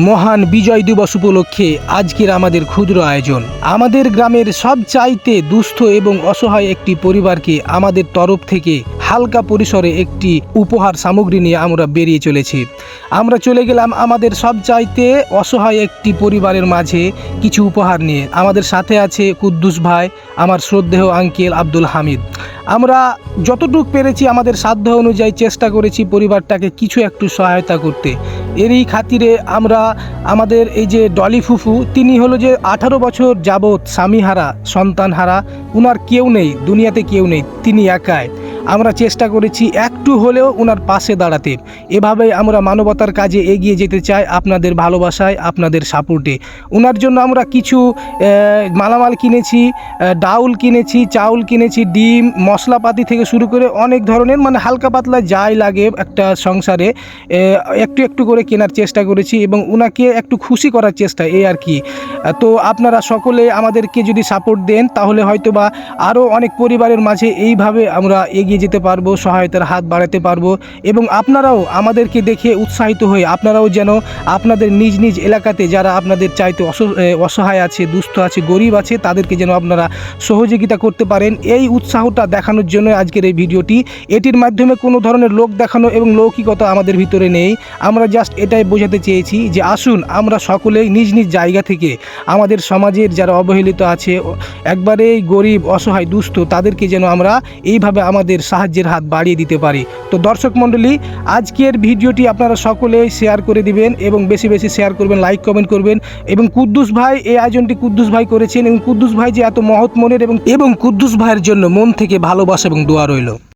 মহান বিজয় দিবস উপলক্ষে আজকের আমাদের ক্ষুদ্র আয়োজন আমাদের গ্রামের সবচাইতে দুস্থ এবং অসহায় একটি পরিবারকে আমাদের তরফ থেকে হালকা পরিসরে একটি উপহার সামগ্রী নিয়ে আমরা বেরিয়ে চলেছি। আমরা চলে গেলাম আমাদের সবচাইতে অসহায় একটি পরিবারের মাঝে কিছু উপহার নিয়ে। আমাদের সাথে আছে কুদ্দুস ভাই, আমার শ্রদ্ধেয় আঙ্কেল আব্দুল হামিদ। আমরা যতটুকু পেরেছি আমাদের সাধ্য অনুযায়ী চেষ্টা করেছি পরিবারটাকে কিছু একটু সহায়তা করতে। এরই খাতিরে আমরা আমাদের এই যে ডলি ফুফু, তিনি হলো যে 18 বছর যাবৎ স্বামীহারা, সন্তানহারা, উনার কেউ নেই, দুনিয়াতে কেউ নেই, তিনি একাই। আমরা চেষ্টা করেছি একটু হলেও ওনার পাশে দাঁড়াতে। এভাবেই আমরা মানবতার কাজে এগিয়ে যেতে চাই আপনাদের ভালোবাসায়, আপনাদের সাপোর্টে। ওনার জন্য আমরা কিছু মালামাল কিনেছি, ডাউল কিনেছি, চাউল কিনেছি, ডিম, মশলাপাতি থেকে শুরু করে অনেক ধরনের মানে হালকা পাতলা যাই লাগে একটা সংসারে একটু একটু করে কেনার চেষ্টা করেছি এবং ওনাকে একটু খুশি করার চেষ্টা, এই আর কি। তো আপনারা সকলে আমাদেরকে যদি সাপোর্ট দেন তাহলে হয়তো বা আরও অনেক পরিবারের মাঝে এইভাবে আমরা এগিয়ে যেতে পারবো, সহায়তার হাত বাড়াতে পারবো এবং আপনারাও আমাদেরকে দেখে উৎসাহিত হয়ে আপনারাও যেন আপনাদের নিজ নিজ এলাকাতে যারা আপনাদের চাইতে অসহায় আছে, দুস্থ আছে, গরিব আছে, তাদেরকে যেন আপনারা সহযোগিতা করতে পারেন। এই উৎসাহটা দেখানোর জন্য আজকের এই ভিডিওটি। এটির মাধ্যমে কোনো ধরনের লোক দেখানো এবং লৌকিকতা আমাদের ভিতরে নেই। আমরা জাস্ট এটাই বোঝাতে চেয়েছি যে আসুন আমরা সকলেই নিজ নিজ জায়গা থেকে আমাদের সমাজের যারা অবহেলিত আছে, একবারেই গরিব, অসহায়, দুস্থ, তাদেরকে যেন আমরা এইভাবে আমাদের সাহায্যের হাত বাড়িয়ে দিতে পারি। তো দর্শক মণ্ডলী, আজকের ভিডিওটি আপনারা সকলেই শেয়ার করে দিবেন এবং বেশি বেশি শেয়ার করবেন, লাইক কমেন্ট করবেন। এবং কুদ্দুস ভাই, এই আয়োজনটি কুদ্দুস ভাই করেছেন এবং কুদ্দুস ভাই যে এত মহৎ মনের এবং কুদ্দুস ভাইয়ের জন্য মন থেকে ভালোবাসা এবং দোয়া রইল।